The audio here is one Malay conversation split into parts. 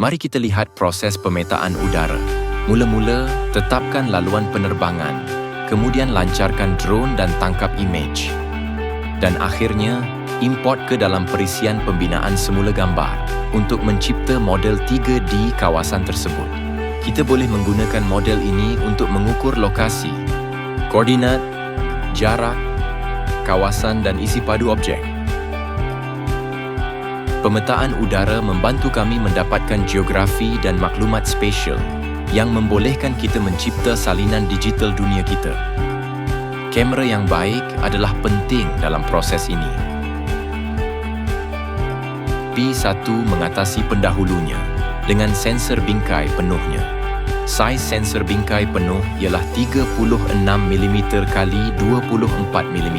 Mari kita lihat proses pemetaan udara. Mula-mula, tetapkan laluan penerbangan, kemudian lancarkan drone dan tangkap imej. Dan akhirnya, import ke dalam perisian pembinaan semula gambar untuk mencipta model 3D kawasan tersebut. Kita boleh menggunakan model ini untuk mengukur lokasi, koordinat, jarak, kawasan dan isi padu objek. Pemetaan udara membantu kami mendapatkan geografi dan maklumat spesial yang membolehkan kita mencipta salinan digital dunia kita. Kamera yang baik adalah penting dalam proses ini. P1 mengatasi pendahulunya dengan sensor bingkai penuhnya. Saiz sensor bingkai penuh ialah 36 mm kali 24 mm.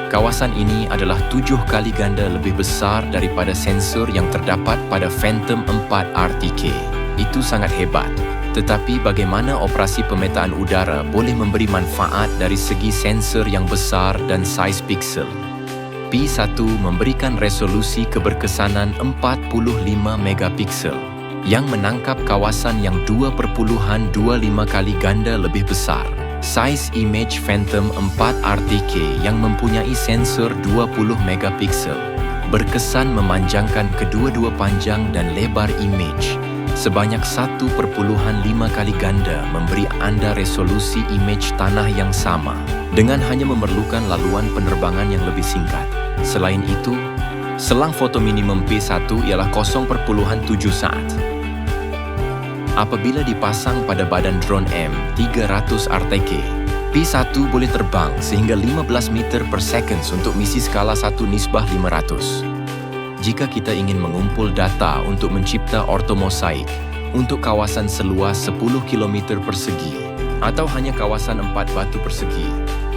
Kawasan ini adalah 7 kali ganda lebih besar daripada sensor yang terdapat pada Phantom 4 RTK. Itu sangat hebat. Tetapi bagaimana operasi pemetaan udara boleh memberi manfaat dari segi sensor yang besar dan saiz piksel? P1 memberikan resolusi keberkesanan 45 megapiksel yang menangkap kawasan yang 2.25 kali ganda lebih besar. Saiz imej Phantom 4 RTK yang mempunyai sensor 20 megapiksel berkesan memanjangkan kedua-dua panjang dan lebar imej sebanyak 1.5 kali ganda, memberi anda resolusi imej tanah yang sama dengan hanya memerlukan laluan penerbangan yang lebih singkat. Selain itu, selang foto minimum P1 ialah 0.7 saat. Apabila dipasang pada badan drone M300 RTK, P1 boleh terbang sehingga 15 meter per second untuk misi skala 1:500. Jika kita ingin mengumpul data untuk mencipta ortomosaik untuk kawasan seluas 10 km persegi atau hanya kawasan 4 batu persegi,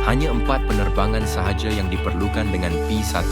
hanya 4 penerbangan sahaja yang diperlukan dengan P1.